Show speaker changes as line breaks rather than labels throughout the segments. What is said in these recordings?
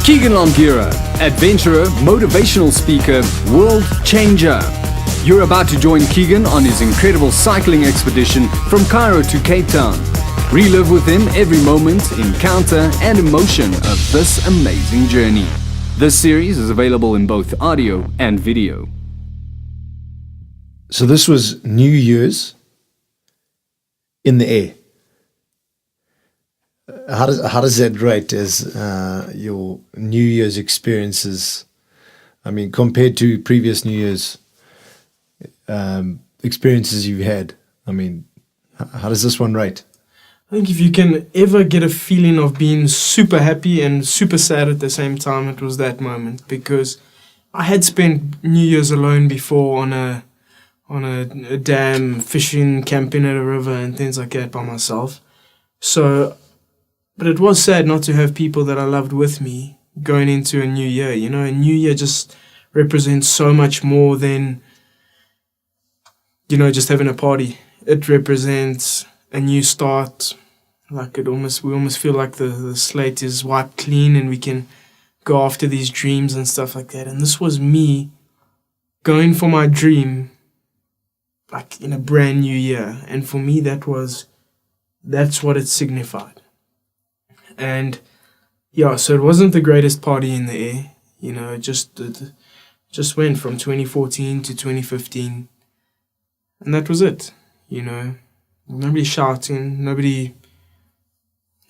Keegan Longira, adventurer, motivational speaker, world changer. You're about to join Keegan on his incredible cycling expedition from Cairo to Cape Town. Relive with him every moment, encounter, and emotion of this amazing journey. This series is available in both audio and video.
So this was New Year's in the air. How does that rate as your New Year's experiences? I mean, compared to previous New Year's experiences you've had. I mean, how does this one rate?
I think if you can ever get a feeling of being super happy and super sad at the same time, it was that moment, because I had spent New Year's alone before on a dam, fishing, camping at a river and things like that by myself. So, but it was sad not to have people that I loved with me going into a new year. You know, a new year just represents so much more than, you know, just having a party. It represents a new start. Like we almost feel like the slate is wiped clean and we can go after these dreams and stuff like that. And this was me going for my dream, like in a brand new year. And for me, that's what it signified. And yeah, so it wasn't the greatest party in the air. You know, it just went from 2014 to 2015. And that was it, you know. Nobody shouting, nobody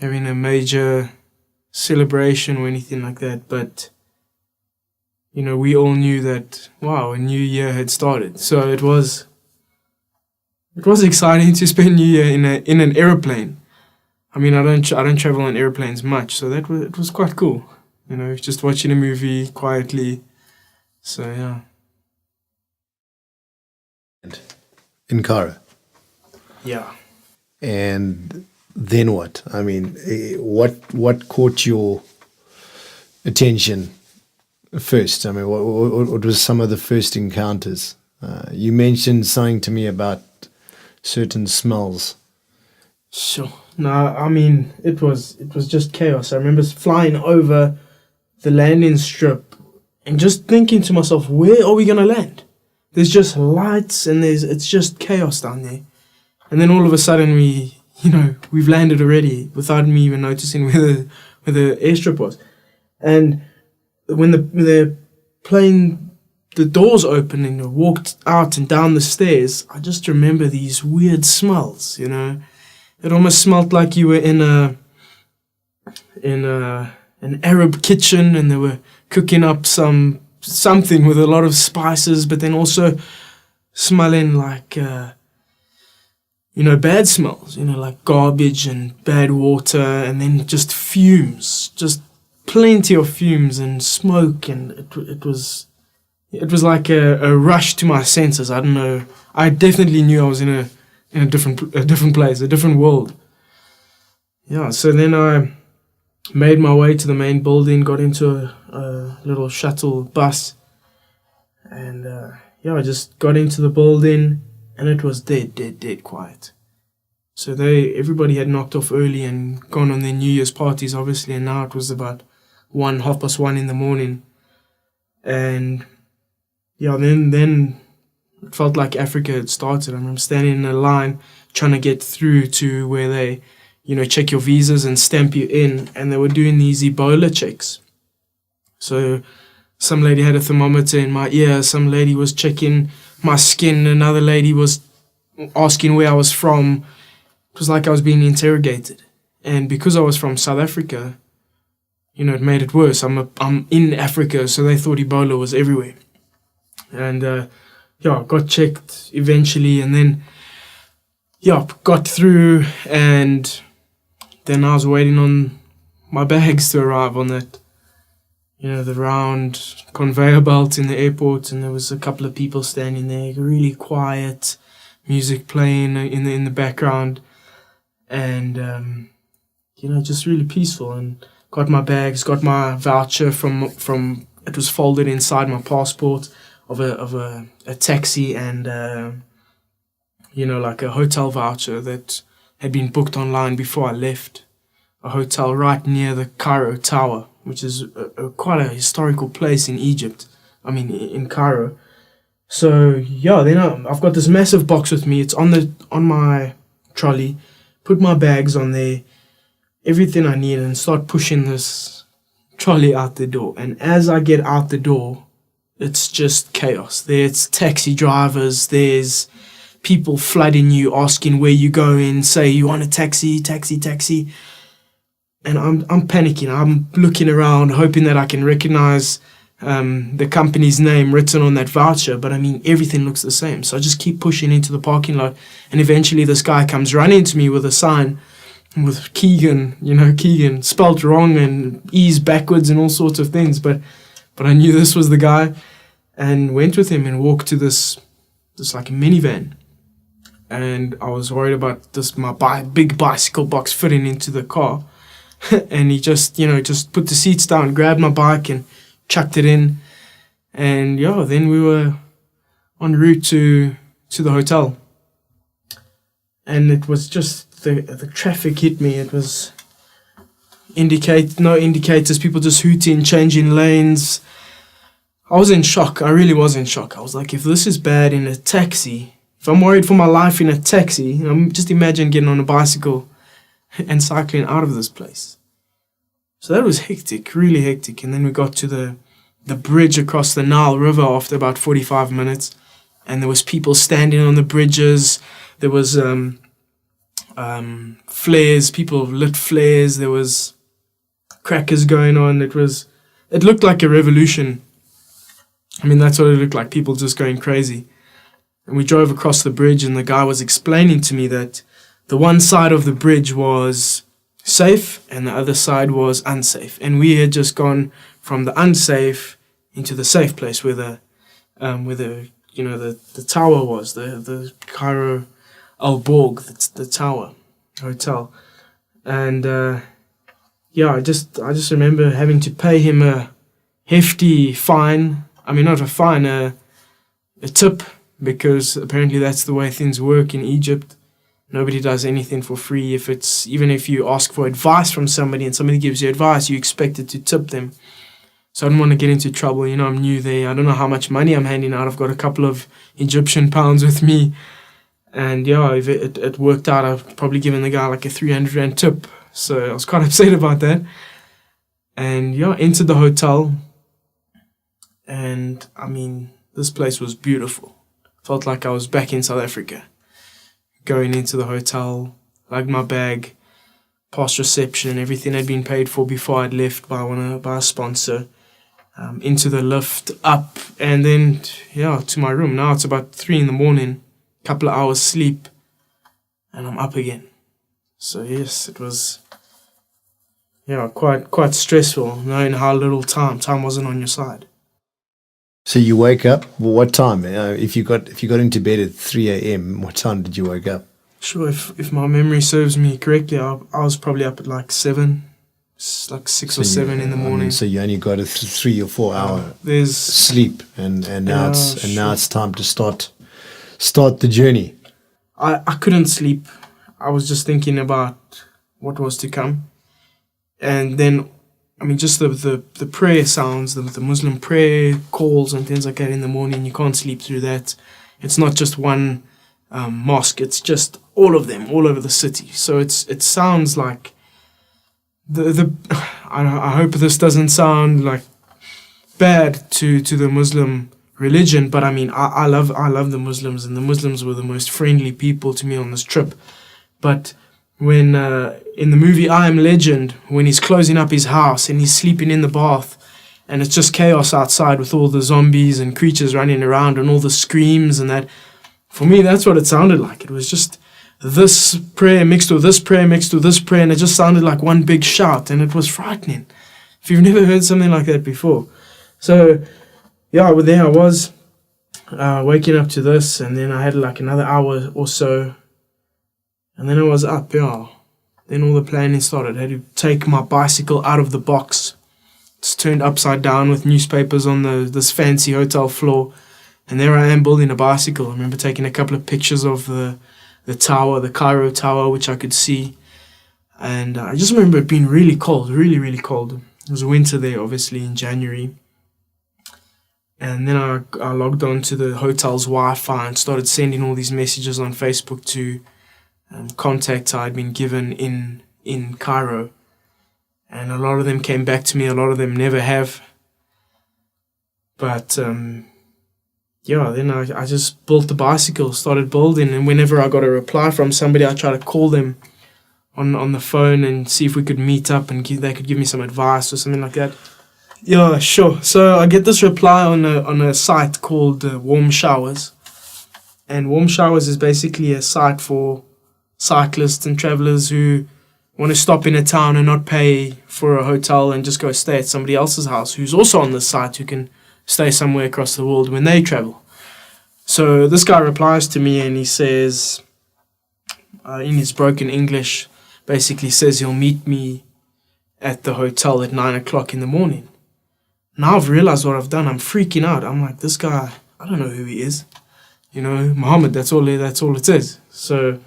having a major celebration or anything like that. But, you know, we all knew that, wow, a new year had started. So it was exciting to spend New Year in an aeroplane. I mean, I don't travel on airplanes much, so it was quite cool. You know, just watching a movie quietly. So yeah.
In Cairo.
Yeah.
And then what? I mean, what caught your attention first? I mean, what was some of the first encounters? You mentioned something to me about certain smells.
Sure. No, I mean, it was just chaos. I remember flying over the landing strip and just thinking to myself, where are we going to land? There's just lights and it's just chaos down there. And then all of a sudden we've landed already without me even noticing where the airstrip was. And when the plane, the doors opened and you walked out and down the stairs, I just remember these weird smells, you know. It almost smelled like you were in an Arab kitchen and they were cooking up something with a lot of spices, but then also smelling like bad smells, you know, like garbage and bad water, and then just fumes, just plenty of fumes and smoke, and it was like a rush to my senses. I don't know. I definitely knew I was in a different place, a different world. Yeah, so then I made my way to the main building, got into a little shuttle bus, and I just got into the building, and it was dead quiet. So everybody had knocked off early and gone on their New Year's parties, obviously, and now it was about 1:30 in the morning, and yeah, then it felt like Africa had started. I remember standing in a line trying to get through to where they, you know, check your visas and stamp you in, and they were doing these Ebola checks. So some lady had a thermometer in my ear, some lady was checking my skin, another lady was asking where I was from. It was like I was being interrogated. And because I was from South Africa, you know, it made it worse. I'm in Africa, so they thought Ebola was everywhere. And got checked eventually, and then got through, and then I was waiting on my bags to arrive on that, you know, the round conveyor belt in the airport, and there was a couple of people standing there, really quiet, music playing in the background, and just really peaceful. And got my bags, got my voucher from it was folded inside my passport of a taxi, and like a hotel voucher that had been booked online before I left, a hotel right near the Cairo Tower, which is a quite a historical place in Egypt. I mean, in Cairo. So yeah, then I've got this massive box with me. It's on my trolley. Put my bags on there, everything I need, and start pushing this trolley out the door. And as I get out the door, it's just chaos. There's taxi drivers. There's people flooding you, asking where you going. Say you want a taxi. And I'm panicking. I'm looking around, hoping that I can recognize the company's name written on that voucher, but I mean, everything looks the same. So I just keep pushing into the parking lot, and eventually this guy comes running into me with a sign with Keegan spelt wrong and E's backwards and all sorts of things, but I knew this was the guy, and went with him and walked to this like a minivan. And I was worried about my big bicycle box fitting into the car. And he just put the seats down, grabbed my bike and chucked it in, and then we were en route to the hotel. And it was just the traffic hit me. It was no indicators, people just hooting, changing lanes. I was in shock. I really was in shock. I was like, if this is bad in a taxi, if I'm worried for my life in a taxi, just imagine getting on a bicycle and cycling out of this place. So that was hectic, really hectic. And then we got to the bridge across the Nile River after about 45 minutes. And there was people standing on the bridges. There was flares, people lit flares. There was crackers going on. It looked like a revolution. I mean, that's what it looked like, people just going crazy. And we drove across the bridge, and the guy was explaining to me that the one side of the bridge was safe and the other side was unsafe, and we had just gone from the unsafe into the safe place where the tower was, the Cairo Al Borg, the tower hotel. And I just remember having to pay him a hefty fine. I mean, not a fine, a tip, because apparently that's the way things work in Egypt. Nobody does anything for free. Even if you ask for advice from somebody and somebody gives you advice, you expect it to tip them. So I don't want to get into trouble. I'm new there. I don't know how much money I'm handing out. I've got a couple of Egyptian pounds with me. And if it worked out, I've probably given the guy like a 300 Rand tip. So I was quite upset about that. And entered the hotel. And I mean, this place was beautiful. Felt like I was back in South Africa. Going into the hotel, lugged my bag, past reception, everything had been paid for before I'd left by a sponsor. Into the lift, up, and then to my room. Now it's about 3 a.m, couple of hours sleep, and I'm up again. So yes, it was quite stressful, knowing how little time wasn't on your side.
So you wake up. Well, what time? If you got into bed at 3 a.m, what time did you wake up?
Sure, if my memory serves me correctly, I was probably up at like 7, like 6 or 7 in the morning.
So you only got a 3 or 4 hour sleep, and now it's time to start the journey.
I couldn't sleep. I was just thinking about what was to come, and then just the prayer sounds, the Muslim prayer calls and things like that in the morning. You can't sleep through that. It's not just one mosque. It's just all of them, all over the city. So it sounds like I hope this doesn't sound like bad to the Muslim religion, but I mean, I love the Muslims, and the Muslims were the most friendly people to me on this trip. But when in the movie I Am Legend, when he's closing up his house and he's sleeping in the bath, and it's just chaos outside with all the zombies and creatures running around and all the screams and that, for me, that's what it sounded like. It was just this prayer mixed with this prayer mixed with this prayer, and it just sounded like one big shout, and it was frightening if you've never heard something like that before. So there I was waking up to this, and then I had like another hour or so, and then I was up. Then all the planning started. I had to take my bicycle out of the box. It's turned upside down with newspapers on this fancy hotel floor, and there I am building a bicycle. I remember taking a couple of pictures of the tower, the Cairo Tower, which I could see. And I just remember it being really cold, really, really cold. It was winter there, obviously, in January. And then I logged on to the hotel's Wi-Fi and started sending all these messages on Facebook to contacts I'd been given in Cairo. And a lot of them came back to me, a lot of them never have. But then I just built the bicycle, started building, and whenever I got a reply from somebody, I tried to call them on the phone and see if we could meet up and they could give me some advice or something like that. Yeah, sure. So I get this reply on a site called Warm Showers. And Warm Showers is basically a site for cyclists and travelers who want to stop in a town and not pay for a hotel and just go stay at somebody else's house who's also on this site, who can stay somewhere across the world when they travel. So this guy replies to me and he says, in his broken English, basically says he'll meet me at the hotel at 9 o'clock in the morning. Now I've realized what I've done. I'm freaking out. I'm like, this guy, I don't know who he is. You know, Muhammad, that's all it is. So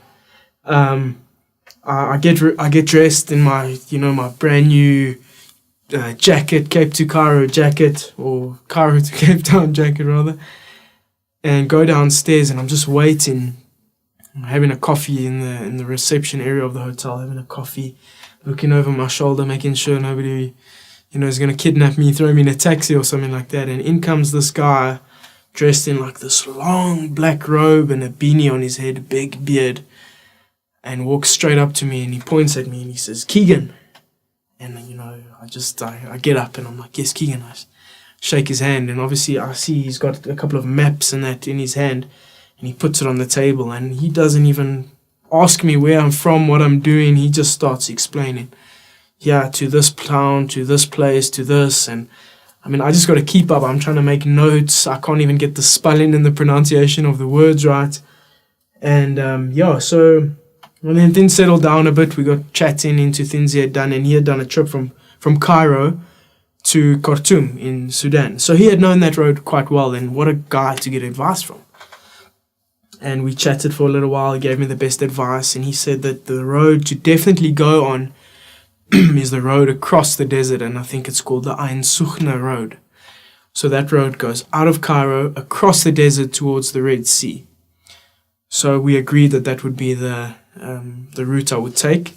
I get dressed in my brand new jacket, Cape to Cairo jacket, or Cairo to Cape Town jacket rather, and go downstairs, and I'm just waiting. I'm having a coffee in the reception area of the hotel, having a coffee, looking over my shoulder, making sure nobody, is going to kidnap me, throw me in a taxi or something like that. And in comes this guy dressed in like this long black robe and a beanie on his head, big beard, and walks straight up to me and he points at me and he says, "Keegan." And, I get up and I'm like, "Yes, Keegan." I shake his hand, and obviously I see he's got a couple of maps and that in his hand, and he puts it on the table, and he doesn't even ask me where I'm from, what I'm doing. He just starts explaining, to this town, to this place, to this. And I just got to keep up. I'm trying to make notes. I can't even get the spelling and the pronunciation of the words right. And so when then things settled down a bit, we got chatting into things he had done, and he had done a trip from Cairo to Khartoum in Sudan. So he had known that road quite well, and what a guy to get advice from. And we chatted for a little while. He gave me the best advice, and he said that the road to definitely go on is the road across the desert, and I think it's called the Ain Sukhna Road. So that road goes out of Cairo, across the desert towards the Red Sea. So we agreed that would be the route I would take.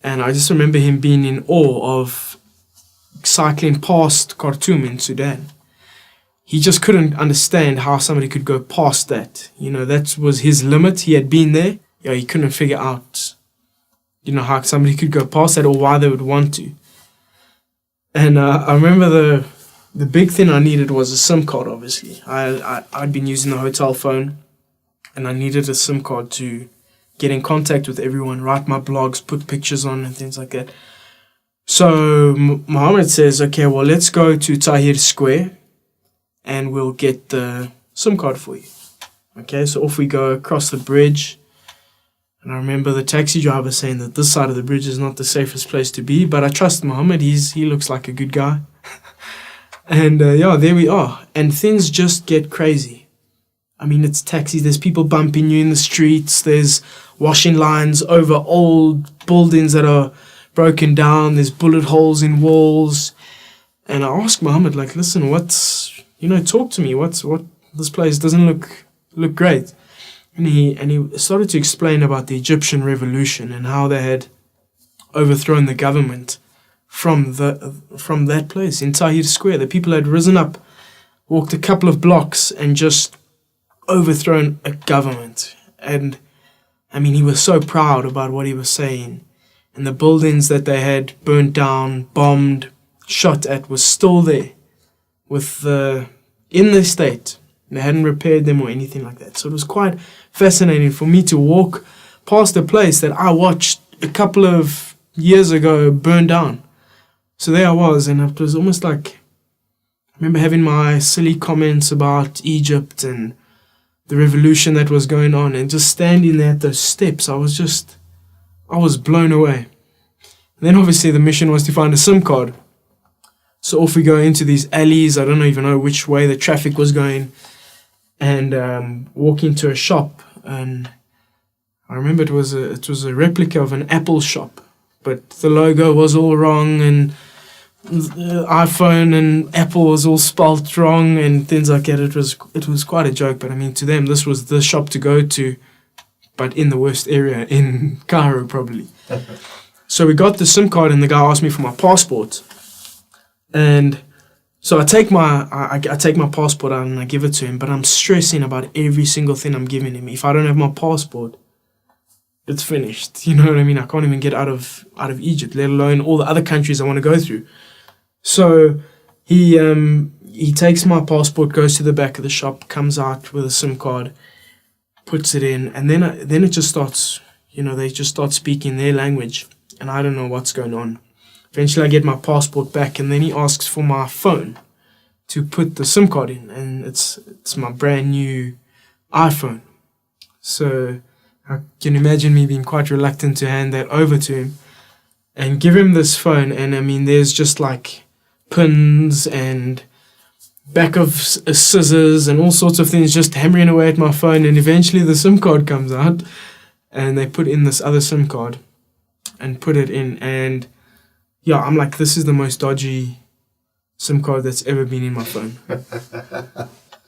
And I just remember him being in awe of cycling past Khartoum in Sudan. He just couldn't understand how somebody could go past that. That was his limit. He had been there. He couldn't figure out, how somebody could go past that or why they would want to. And I remember the big thing I needed was a SIM card, obviously. I'd been using the hotel phone, and I needed a SIM card to get in contact with everyone, write my blogs, put pictures on and things like that. So Mohammed says, okay, well, let's go to Tahrir Square and we'll get the SIM card for you. Okay, so off we go across the bridge. And I remember the taxi driver saying that this side of the bridge is not the safest place to be, but I trust Mohammed. He looks like a good guy. And there we are. And things just get crazy. It's taxis. There's people bumping you in the streets. There's washing lines over old buildings that are broken down. There's bullet holes in walls. And I asked Mohammed, listen, talk to me. What this place doesn't look great. And he started to explain about the Egyptian revolution and how they had overthrown the government from that place in Tahrir Square. The people had risen up, walked a couple of blocks, and just overthrown a government. And he was so proud about what he was saying, and the buildings that they had burnt down, bombed, shot at was still there in the state. They hadn't repaired them or anything like that. So it was quite fascinating for me to walk past a place that I watched a couple of years ago burn down. So there I was, and it was almost like, I remember having my silly comments about Egypt and the revolution that was going on, and just standing there at those steps, I was blown away. And then obviously the mission was to find a SIM card. So off we go into these alleys. I don't even know which way the traffic was going, and walk into a shop. And I remember it was a replica of an Apple shop, but the logo was all wrong, and iPhone and Apple was all spelt wrong and things like that. It was quite a joke, but I mean, to them, this was the shop to go to, but in the worst area in Cairo, probably. So we got the SIM card, and the guy asked me for my passport, and so I take my passport out and I give it to him, but I'm stressing about every single thing I'm giving him. If I don't have my passport, it's finished. You know what I mean? I can't even get out of Egypt, let alone all the other countries I want to go through. So he takes my passport, goes to the back of the shop, comes out with a SIM card, puts it in, and then it just starts. They just start speaking their language, and I don't know what's going on. Eventually, I get my passport back, and then he asks for my phone to put the SIM card in, and it's my brand new iPhone. So I can imagine me being quite reluctant to hand that over to him and give him this phone. And I mean, there's just like pins and back of scissors and all sorts of things just hammering away at my phone. And eventually the SIM card comes out, and they put in this other SIM card and put it in. And yeah, I'm like, this is the most dodgy SIM card that's ever been in my phone.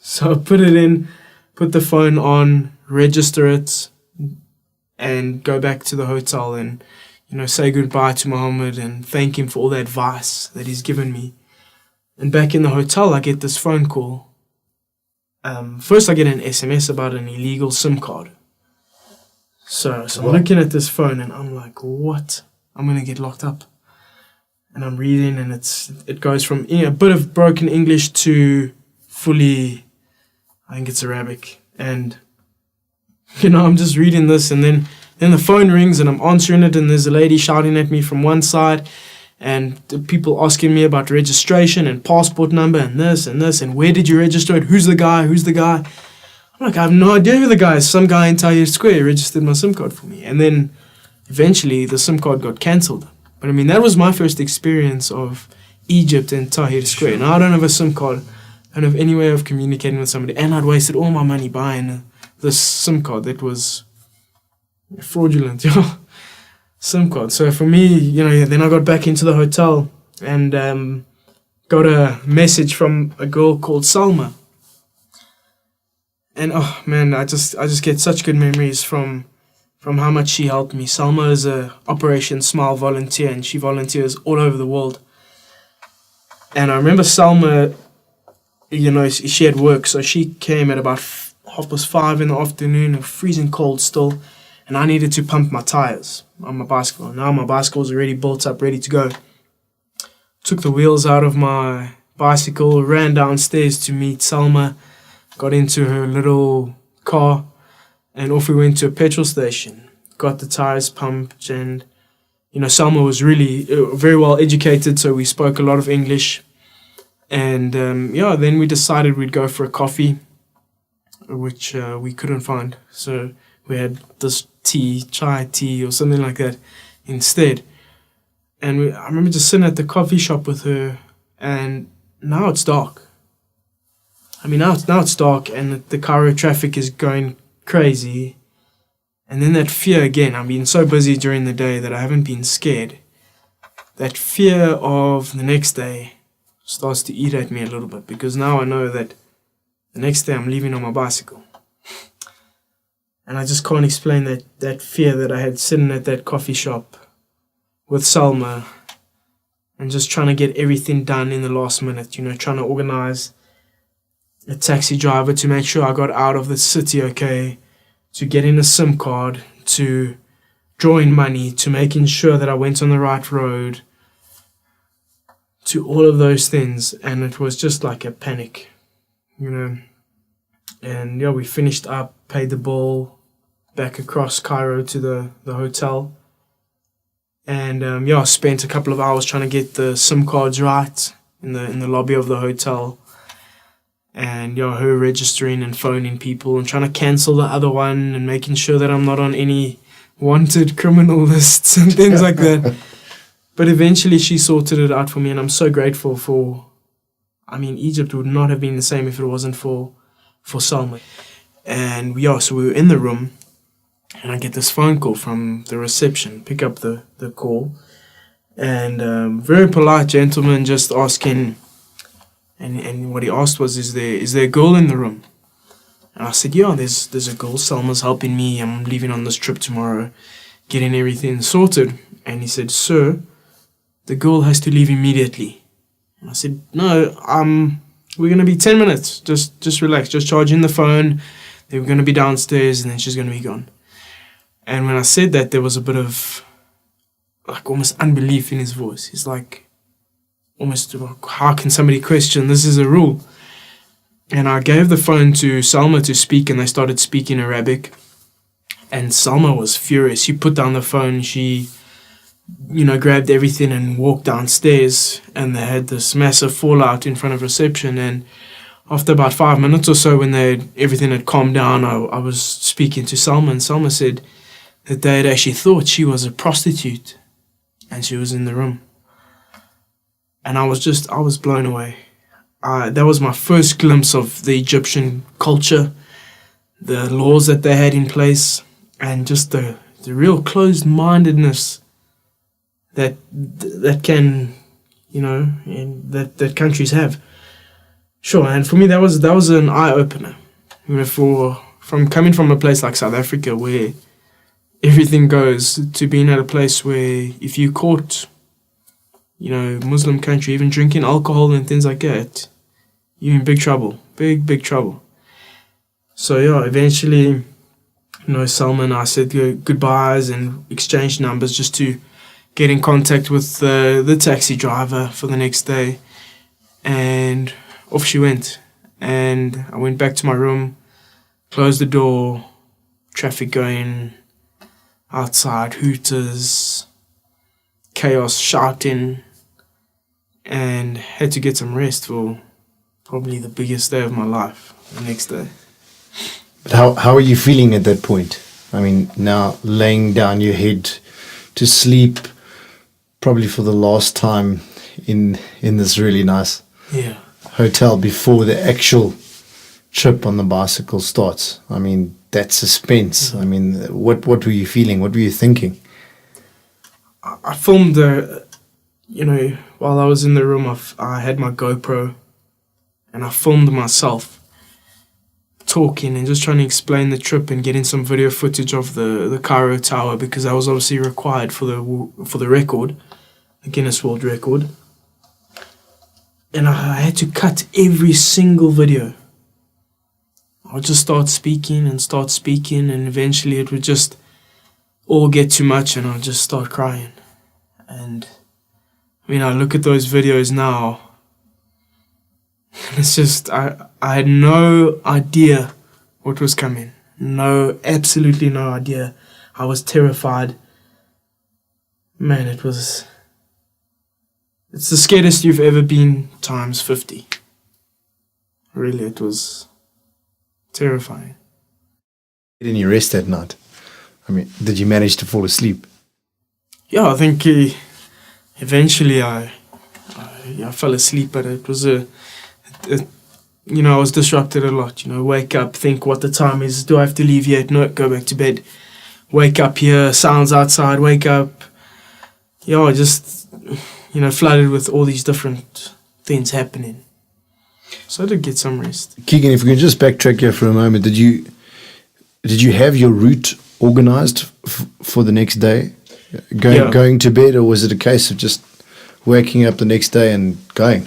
So I put it in, put the phone on, register it, and go back to the hotel and, say goodbye to Mohammed and thank him for all the advice that he's given me. And back in the hotel, I get this phone call. First, I get an SMS about an illegal SIM card. So I'm looking at this phone and I'm like, what? I'm going to get locked up. And I'm reading, and it goes from a bit of broken English to fully, I think it's Arabic. And, I'm just reading this, and then the phone rings and I'm answering it, and there's a lady shouting at me from one side, and the people asking me about registration and passport number and this, and where did you register it? Who's the guy? I'm like, I have no idea who the guy is. Some guy in Tahrir Square registered my SIM card for me. And then eventually the SIM card got cancelled. But I mean, that was my first experience of Egypt and Tahrir Square. Now I don't have a SIM card. I don't have any way of communicating with somebody. And I'd wasted all my money buying this SIM card that was fraudulent, SIM card. So for me, then I got back into the hotel and got a message from a girl called Salma. And oh man, I just get such good memories from how much she helped me. Salma is a Operation Smile volunteer, and she volunteers all over the world. And I remember Salma, she had work, so she came at about 5:30 in the afternoon, freezing cold still, and I needed to pump my tires on my bicycle. Now my bicycle was already built up, ready to go. Took the wheels out of my bicycle, ran downstairs to meet Salma, got into her little car, and off we went to a petrol station. Got the tires pumped, and Salma was really very well educated, so we spoke a lot of English. And then we decided we'd go for a coffee, which we couldn't find. So we had this chai tea or something like that instead. And I remember just sitting at the coffee shop with her, and now it's dark. I mean, now it's dark, and the Cairo traffic is going crazy. And then that fear again. I've been so busy during the day that I haven't been scared. That fear of the next day starts to eat at me a little bit, because now I know that the next day I'm leaving on my bicycle. And I just can't explain that fear that I had sitting at that coffee shop with Salma and just trying to get everything done in the last minute, trying to organize a taxi driver to make sure I got out of the city okay, to getting a SIM card, to drawing money, to making sure that I went on the right road, to all of those things. And it was just like a panic, And we finished up, paid the bill, back across Cairo to the hotel. And I spent a couple of hours trying to get the SIM cards right in the lobby of the hotel. And her registering and phoning people and trying to cancel the other one and making sure that I'm not on any wanted criminal lists and things like that. But eventually she sorted it out for me, and I'm so grateful for. I mean, Egypt would not have been the same if it wasn't for Salma. And so we were in the room, and I get this phone call from the reception. Pick up the call, And very polite gentleman, just asking, and what he asked was, is there a girl in the room? And I said, yeah, there's a girl. Selma's helping me. I'm leaving on this trip tomorrow, getting everything sorted. And he said, sir, the girl has to leave immediately. And I said, no, we're going to be 10 minutes. Just relax. Just charge in the phone. Then we're going to be downstairs and then she's going to be gone. And when I said that, there was a bit of like almost unbelief in his voice. He's like, almost, how can somebody question? This is a rule. And I gave the phone to Salma to speak, and they started speaking Arabic. And Salma was furious. She put down the phone. She, grabbed everything and walked downstairs. And they had this massive fallout in front of reception. And after about 5 minutes or so, when everything had calmed down, I was speaking to Salma, and Salma said that they had actually thought she was a prostitute, and she was in the room. And I was blown away. That was my first glimpse of the Egyptian culture, the laws that they had in place, and just the real closed-mindedness that can, and that countries have. Sure, and for me that was an eye-opener. From coming from a place like South Africa where everything goes, to being at a place where if you caught, Muslim country, even drinking alcohol and things like that, you're in big trouble. Big trouble. So yeah, eventually, Salma and I said goodbyes and exchanged numbers just to get in contact with the taxi driver for the next day. And off she went. And I went back to my room, closed the door, traffic going outside, hooters, chaos, shouting, and had to get some rest for probably the biggest day of my life the next day.
But how are you feeling at that point? I mean, now laying down your head to sleep, probably for the last time in this really nice hotel before the actual trip on the bicycle starts. I mean, that suspense. I mean, what were you feeling? What were you thinking?
I filmed while I was in the room, I had my GoPro and I filmed myself talking and just trying to explain the trip and getting some video footage of the Cairo Tower, because that was obviously required for the record, the Guinness World Record. And I had to cut every single video. I would just start speaking, and eventually it would just all get too much and I'd just start crying. And I look at those videos now, and it's just, I had no idea what was coming. Absolutely no idea. I was terrified. Man, it's the scariest you've ever been times 50. Really, it was terrifying.
Did you rest that night? I mean, did you manage to fall asleep?
Yeah, I think eventually I fell asleep, but it was I was disrupted a lot. Wake up, think what the time is. Do I have to leave yet? No, go back to bed. Wake up, hear sounds outside. Wake up. Yeah, just flooded with all these different things happening. So I did get some rest.
Keegan, if we can just backtrack here for a moment, did you have your route organized for the next day, going to bed, or was it a case of just waking up the next day and going?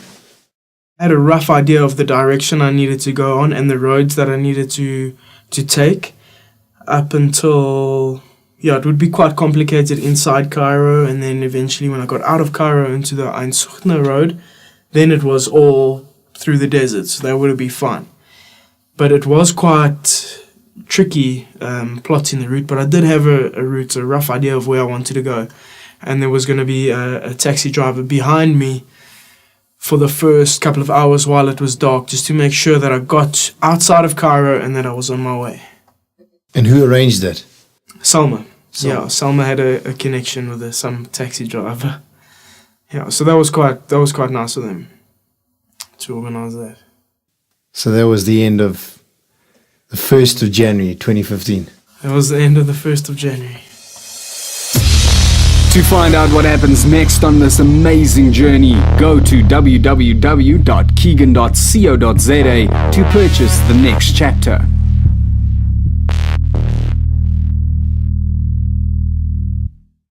I had a rough idea of the direction I needed to go on and the roads that I needed to take up until, it would be quite complicated inside Cairo, and then eventually when I got out of Cairo into the Ain Sokhna road, then it was all through the desert, so that would be fine. But it was quite tricky plotting the route, but I did have a route, a rough idea of where I wanted to go. And there was going to be a taxi driver behind me for the first couple of hours while it was dark, just to make sure that I got outside of Cairo and that I was on my way.
And who arranged that?
Salma. Yeah, Salma had a connection with some taxi driver. Yeah, so that was quite nice of them to organize that.
So that was the end of the 1st of January 2015.
That was the end of the 1st of January.
To find out what happens next on this amazing journey, go to www.keegan.co.za to purchase the next chapter.